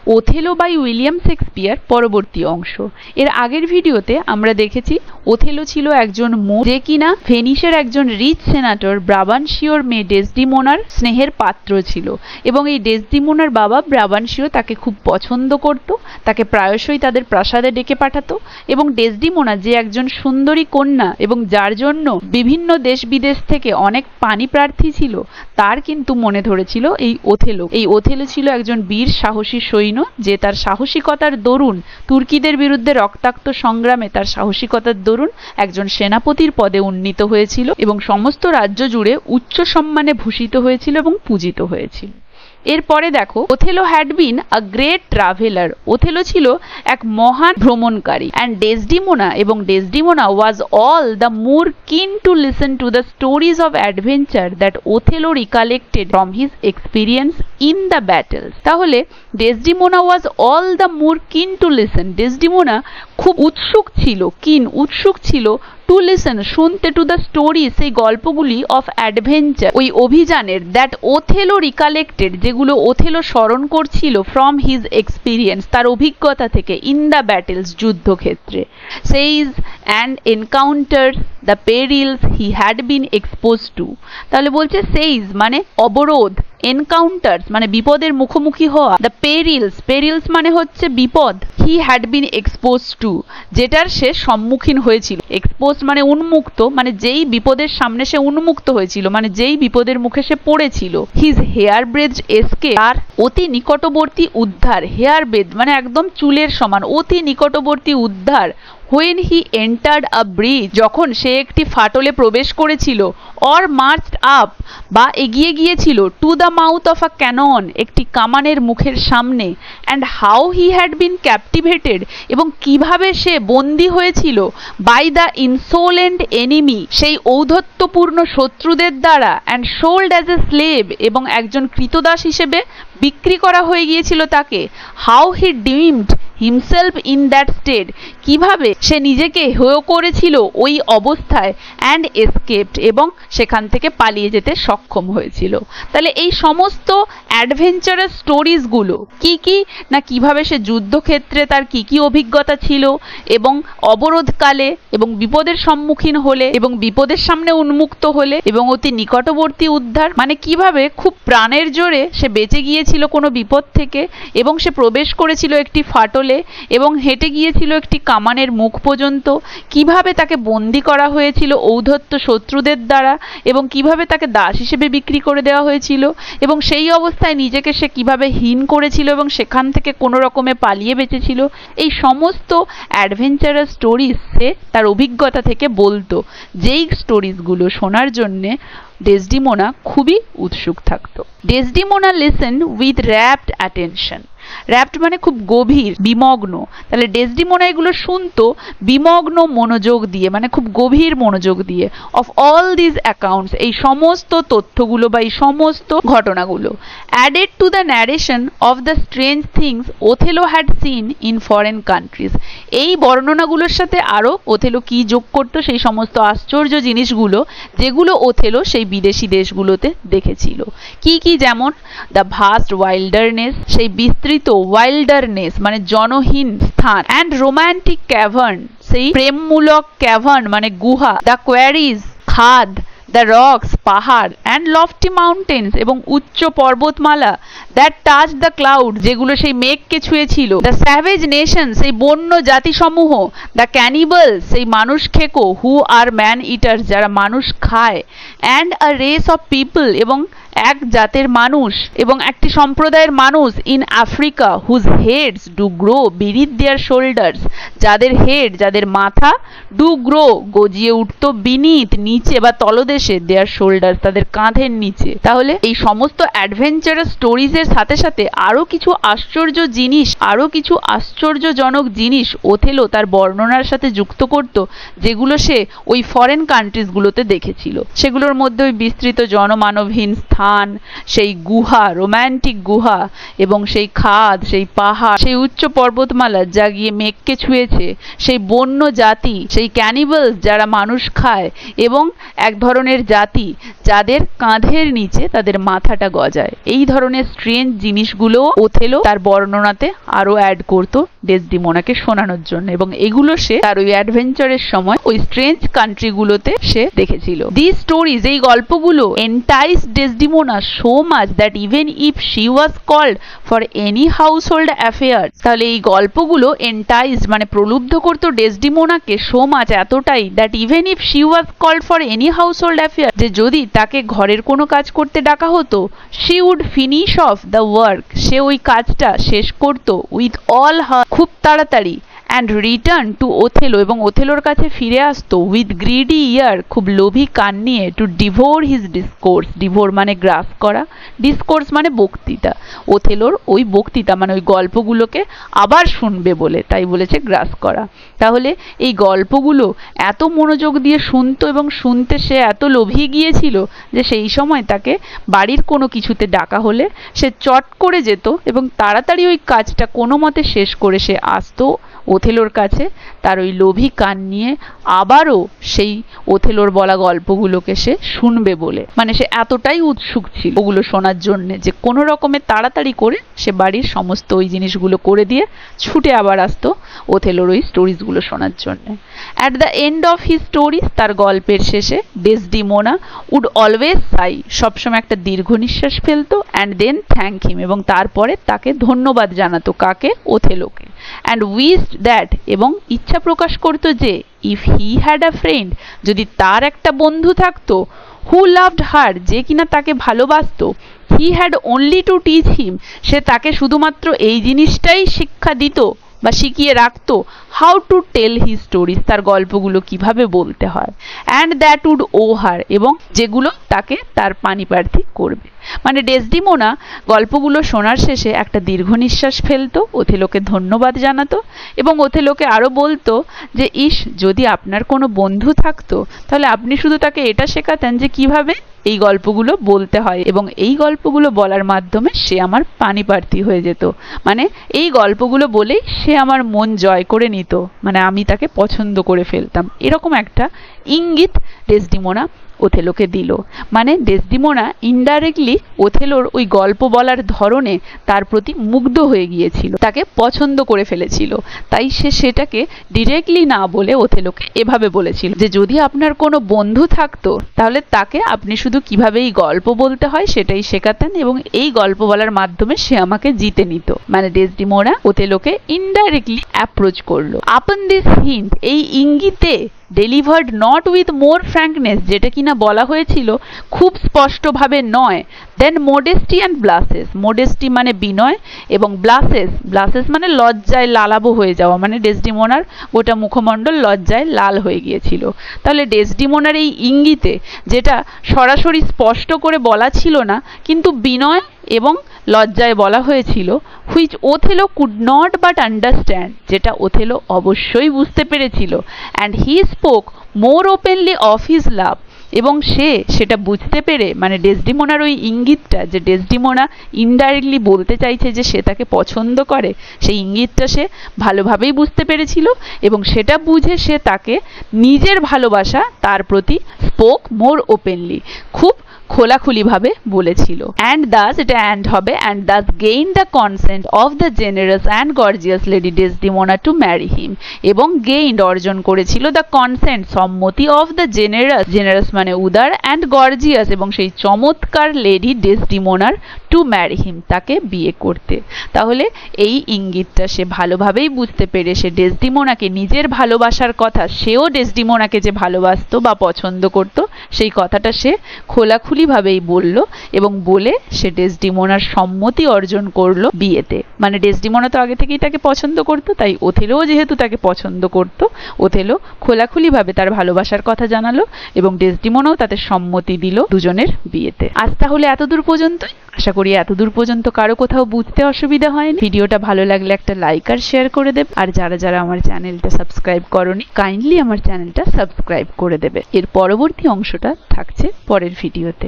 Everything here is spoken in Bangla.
ওথেলো বাই উইলিয়াম শেক্সপিয়ার পরবর্তী অংশ। এর আগের ভিডিওতে আমরা দেখেছি ওথেলো ছিল একজন মোর যে কিনা ভেনিসের একজন রিচ সেনাটর ব্রাবানশিওর মেয়ে ডেসডিমোনার স্নেহের পাত্র ছিল, এবং এই ডেসডিমোনার বাবা ব্রাবানশিও তাকে খুব পছন্দ করত, তাকে প্রায়শই তাদের প্রাসাদে ডেকে পাঠাতো। এবং ডেসডিমোনা যে একজন সুন্দরী কন্যা এবং যার জন্য বিভিন্ন দেশ বিদেশ থেকে অনেক পানি প্রার্থী ছিল, তার কিন্তু মনে ধরেছিল এই ওথেলো। এই ওথেলো ছিল একজন বীর সাহসী সৈন্য যে তার সাহসিকতার দরুন তুর্কিদের বিরুদ্ধে রক্তাক্ত সংগ্রামে তার সাহসিকতার দরুন একজন সেনাপতির পদে উন্নীত হয়েছিল এবং সমস্ত রাজ্য জুড়ে উচ্চ সম্মানে ভূষিত হয়েছিল এবং পূজিত হয়েছিল। এরপরে দেখো, Othello had been a great traveller. Othello ছিল এক মহান ভ্রমণকারী। And Desdemona was all the more keen to listen to the stories of adventure that Othello recollected from his experience in the battles. তাহলে Desdemona was all the more keen to listen. Desdemona খুব উৎসুক ছিল টু লিসেন, শুনতে, টু দ্য স্টোরি, সেই গল্পগুলি অফ অ্যাডভেঞ্চার, ওই অভিযানের, দ্যাট ওথেলো রিকালেক্টেড, যেগুলো ওথেলো স্মরণ করছিল, ফ্রম হিজ এক্সপিরিয়েন্স, তার অভিজ্ঞতা থেকে, ইন দ্য ব্যাটেলস, যুদ্ধক্ষেত্রে, sieges and encounters the perils he had been expose to. তাহলে বলছে সেইজ মানে অবরোধ, এনকাউন্টার্স মানে বিপদের মুখোমুখি হওয়া, দ্য পেরিলস মানে হচ্ছে বিপদ, হি হ্যাড বিন এক্সপোজ টু, যেটার সে সম্মুখীন হয়েছিল। এক্সপোজ মানে উন্মুক্ত, মানে যেই বিপদের সামনে সে উন্মুক্ত হয়েছিল, মানে যেই বিপদের মুখে সে পড়েছিল। হিজ হেয়ার ব্রেড এসকেপ, আর অতি নিকটবর্তী উদ্ধার। হেয়ার ব্রেড মানে একদম চুলের সমান, অতি নিকটবর্তী উদ্ধার। when he entered a bridge, যখন সে একটি ফাটলে প্রবেশ করেছিল, or marched up বা এগিয়ে গিয়েছিল, to the mouth of a cannon, একটি কামানের মুখের সামনে, and how he had been captivated, এবং কিভাবে সে বন্দী হয়েছিল, by the insolent enemy, সেই ঔদ্ধত্যপূর্ণ শত্রুদের দ্বারা, and sold as a slave, এবং একজন কৃতদাস হিসেবে বিক্রি করা হয়ে গিয়েছিল তাকে। how he deemed himself in that state, কিভাবে সে নিজেকে হেয় করেছিল ওই অবস্থায়, and escaped, এবং সেখান থেকে পালিয়ে যেতে সক্ষম হয়েছিল। তাহলে এই সমস্ত অ্যাডভেঞ্চারাস স্টোরিজগুলো কি না, কিভাবে সে যুদ্ধক্ষেত্রে তার কি অভিজ্ঞতা ছিল, এবং অবরোধকালে, এবং বিপদের সম্মুখীন হলে, এবং বিপদের সামনে উন্মুক্ত হলে, এবং অতি নিকটবর্তী উদ্ধার মানে কিভাবে খুব প্রাণের জোরে সে বেঁচে গিয়েছিল কোনো বিপদ থেকে, এবং সে প্রবেশ করেছিল একটি ফাটলে, এবং হেঁটে গিয়েছিল একটি কামানের মুখ পর্যন্ত, কিভাবে তাকে বন্দি করা হয়েছিল ঔদ্ধত্য শত্রুদের দ্বারা, এবং কিভাবে তাকে দাস হিসেবে বিক্রি করে দেওয়া হয়েছিল, এবং সেই অবস্থায় নিজেকে সে কিভাবে হীন করেছিল এবং সেখান থেকে কোনো রকমে পালিয়ে বেঁচেছিল। এই সমস্ত অ্যাডভেঞ্চারাস স্টোরিজ সে তার অভিজ্ঞতা থেকে বলতো, যেই স্টোরিজগুলো শোনার জন্যে ডেসডিমোনা খুবই উৎসুক থাকতো। Desdemona listen with rapt attention. Rapt মানে খুব গভীর, বিমগ্ন। তাহলে ডেসডিমোনা এগুলো শুনতো বিমগ্ন মনোযোগ দিয়ে, মানে খুব গভীর মনোযোগ দিয়ে। অফ অল দিস অ্যাকাউন্টস, এই সমস্ত তথ্যগুলো বা এই সমস্ত ঘটনাগুলো। Added to the narration of the strange things Othello had seen in foreign countries. এই বর্ণনাগুলোর সাথে আরও ওথেলো কি যোগ করতো, সেই সমস্ত আশ্চর্য জিনিসগুলো যেগুলো ওথেলো সেই বিদেশি দেশগুলোতে দেখেছিল। কি যেমন দ্য ভাস্ট ওয়াইল্ডারনেস, সেই বিস্তৃত ওয়াইল্ডারনেস মানে জনহীন স্থান, অ্যান্ড রোম্যান্টিক ক্যাভার্ন, সেই প্রেমমূলক ক্যাভার্ন মানে গুহা, দ্য কোয়ারিজ খাদ, দ্য রকস পাহাড়, অ্যান্ড লফটি মাউন্টেন্স এবং উচ্চ পর্বতমালা, দ্যাট টাচ দ্য ক্লাউড, যেগুলো সেই মেঘকে ছুঁয়েছিল, দ্য স্যাভেজ নেশন, সেই বন্য জাতিসমূহ, দ্য ক্যানিবল, সেই মানুষ খেকো, হু আর ম্যান ইটার্স, যারা মানুষ খায়, and a race of people, এবং এক জাতের মানুষ এবং একটি সম্প্রদায়ের মানুষ, in Africa, whose heads do grow beneath their shoulders, যাদের হেড, যাদের মাথা, ডু গ্রো গজিয়ে উঠতো, বিনিথ নিচে বা তলদেশে, দেয়ার শোল্ডার্স তাদের কাঁধের নিচে। তাহলে এই সমস্ত অ্যাডভেঞ্চারাস স্টোরিজের সাথে সাথে আরও কিছু আশ্চর্য জিনিস, আরও কিছু আশ্চর্যজনক জিনিস ওথেলো তার বর্ণনার সাথে যুক্ত করত, যেগুলো সে ওই ফরেন কান্ট্রিজগুলোতে দেখেছিল। সেগুলোর মধ্যে ওই বিস্তৃত জনমানবহীন স্থান, স্থান, সেই গুহা, রোম্যান্টিক গুহা এবং সেই খাদ, সেই পাহাড়, সেই উচ্চ পর্বতমালা যা গিয়ে মেঘকে ছুঁয়েছে, সেই বন্য জাতি, সেই ক্যানিবালস যারা মানুষ খায় এবং এক ধরনের জাতি যাদের কাঁধের নিচে তাদের মাথাটা গজায়, এই ধরনের স্ট্রেঞ্জ জিনিসগুলো ওথেলো তার বর্ণনাতে আরো অ্যাড করতো ডেসডিমোনাকে শোনানোর জন্য, এবং এগুলো সে তার ওই অ্যাডভেঞ্চারের সময় ওই স্ট্রেঞ্জ কান্ট্রিগুলোতে সে দেখেছিল। দিস স্টোরিজ, এই গল্পগুলো entice Desdemona so much that even if she was called for any household affair, তাহলে এই গল্পগুলো এন্টাইজ মানে প্রলুব্ধ করতো ডেসডিমোনাকে সো মাচ, এতটাই, that even if she was called for any household affair, যে যদি তাকে ঘরের কোনো কাজ করতে ডাকা হতো, she would finish off the work, সে ওই কাজটা শেষ করতো উইথ অল হার, খুব তাড়াতাড়ি, অ্যান্ড রিটার্ন টু ওথেলো, এবং ওথেলোর কাছে ফিরে আসতো উইথ গ্রিডি ইয়ার, খুব লোভী কান নিয়ে, টু ডিভোর হিজ ডিসকোর্স, ডিভোর মানে গ্রাস করা, ডিসকোর্স মানে বক্তৃতা, ওথেলোর ওই বক্তৃতা মানে ওই গল্পগুলোকে আবার শুনবে বলে, তাই বলেছে গ্রাস করা। তাহলে এই গল্পগুলো এত মনোযোগ দিয়ে শুনতো এবং শুনতে সে এত লোভিয়ে গিয়েছিল যে সেই সময় তাকে বাড়ির কোনো কিছুতে ডাকা হলে সে চট করে যেত এবং তাড়াতাড়ি ওই কাজটা কোনো মতে শেষ করে সে আসতো ওথেলোর কাছে, তার ওই লোভী কান নিয়ে আবারও সেই ওথেলোর বলা গল্পগুলোকে সে শুনবে বলে, মানে সে এতটাই উৎসুক ছিল ওগুলো শোনার জন্য যে কোনো রকমে তাড়াতাড়ি করে সে বাড়ির সমস্ত ওই জিনিসগুলো করে দিয়ে ছুটে আবার আসতো ওথেলোর ওই স্টোরিজগুলো শোনার জন্য। At the end of his stories, তার গল্পের শেষে ডেসডিমোনা উড অলওয়েজ সাই, সবসময় একটা দীর্ঘ নিঃশ্বাস ফেলতো, অ্যান্ড দেন থ্যাংক হিম, এবং তারপরে তাকে ধন্যবাদ জানাতো, কাকে? ওথেলোকে, অ্যান্ড উইশড দ্যাট, এবং ইচ্ছা প্রকাশ করতো যে if he had a friend, যদি তার একটা বন্ধু থাকতো, হু লাভড হার, যে কিনা তাকে ভালোবাসতো, he had only to teach him, সে তাকে শুধুমাত্র এই জিনিসটাই শিক্ষা দিত বা শিখিয়ে রাখতো, how to tell his stories, তার গল্পগুলো কিভাবে বলতে হয়, and that would woo her, এবং যেগুলো তাকে তার পানিপ্রার্থী করবে। মানে ডেসডিমোনা গল্পগুলো শোনার শেষে একটা দীর্ঘ নিঃশ্বাস ফেলতো, ওথেলোকে ধন্যবাদ জানাতো এবং ওথেলোকে আরো বলতো যে ইস, যদি আপনার কোনো বন্ধু থাকতো তাহলে আপনি শুধু তাকে এটা শেখাতেন যে কিভাবে এই গল্পগুলো বলতে হয়, এবং এই গল্পগুলো বলার মাধ্যমে সে আমার পানিপ্রার্থী হয়ে যেত, মানে এই গল্পগুলো বলেই সে আমার মন জয় করে নিত, মানে আমি তাকে পছন্দ করে ফেলতাম, এরকম একটা ইঙ্গিত ডেসডিমোনা ওথেলোকে দিল। মানে ডেসডিমোনা ইনডাইরেক্টলি ওথেলোর ওই গল্প বলার ধরনে তার প্রতি মুগ্ধ হয়ে গিয়েছিল, তাকে পছন্দ করে ফেলেছিল, তাই সে সেটাকে ডিরেক্টলি না বলে ওথেলোকে এভাবে বলেছিল যে যদি আপনার কোনো বন্ধু থাকতো তাহলে তাকে আপনি শুধু কিভাবে এই গল্প বলতে হয় সেটাই শেখাতেন, এবং এই গল্প বলার মাধ্যমে সে আমাকে জিতে নিত। মানে ডেসডিমোনা ওথেলোকে ইনডাইরেক্টলি অ্যাপ্রোচ করলো। আপন দিস হিন্ট, এই ইঙ্গিতে, ডেলিভার্ড নট উইথ মোর ফ্র্যাঙ্কনেস, যেটা কিনা বলা হয়েছিল খুব স্পষ্টভাবে নয়, দেন মডেস্টি অ্যান্ড ব্লাসেস, মডেস্টি মানে বিনয় এবং ব্লাসেস, ব্লাসেস মানে লজ্জায় লালাবো হয়ে যাওয়া, মানে ডেসডিমোনার গোটা মুখমণ্ডল লজ্জায় লাল হয়ে গিয়েছিল। তাহলে ডেসডিমোনার এই ইঙ্গিতে, যেটা সরাসরি স্পষ্ট করে বলা ছিল না কিন্তু বিনয় এবং লজ্জায় বলা হয়েছিল, which Othello could not but understand, যেটা ওথেলো অবশ্যই বুঝতে পেরেছিল, and he spoke more openly of his love, এবং সে সেটা বুঝতে পেরে, মানে ডেসডিমোনার ওই ইঙ্গিতটা যে ডেসডিমোনা ইনডাইরেক্টলি বলতে চাইছে যে সে তাকে পছন্দ করে, সেই ইঙ্গিতটা সে ভালোভাবেই বুঝতে পেরেছিল এবং সেটা বুঝে সে তাকে নিজের ভালোবাসা তার প্রতি স্পোক মোর ওপেনলি, খুব খোলাখুলিভাবে বলেছিল। অ্যান্ড দাস, এটা অ্যান্ড হবে, and thus gain the consent of the generous and gorgeous lady Desdemona to marry him, এবং গেইন্ড অর্জন করেছিল দ্য কনসেন্ট সম্মতি অফ দ্য জেনারাস, জেনারাস মানে উদার, অ্যান্ড গর্জিয়াস এবং সেই চমৎকার লেডি ডেসডিমোনার টু ম্যারি হিম, তাকে বিয়ে করতে। তাহলে এই ইঙ্গিতটা সে ভালোভাবেই বুঝতে পেরে সে ডেসডিমোনাকে নিজের ভালোবাসার কথা, সেও ডেসডিমোনাকে যে ভালোবাসতো বা পছন্দ করত সেই কথাটা সে খোলাখুলিভাবেই বলল, এবং বলে সে ডেসডিমোনার সম্মতি অর্জন করলো বিয়েতে। মানে ডেসডিমোনা তো আগে থেকেই তাকে পছন্দ করতো, তাই ওথেলোও যেহেতু তাকে পছন্দ করত, ওথেলো খোলাখুলিভাবে তার ভালোবাসার কথা জানালো এবং ডেসডিমোনাও তাতে সম্মতি দিল দুজনের বিয়েতে। আজ তাহলে এতদূর পর্যন্তই। আশা করি এতদূর পর্যন্ত কারো কোথাও বুঝতে অসুবিধা হয়নি। ভিডিওটা ভালো লাগলে একটা লাইক আর শেয়ার করে দেবে, আর যারা যারা আমার চ্যানেলটা সাবস্ক্রাইব করোনি কাইন্ডলি আমার চ্যানেলটা সাবস্ক্রাইব করে দেবে। এর পরবর্তী অংশটা থাকছে পরের ভিডিওতে।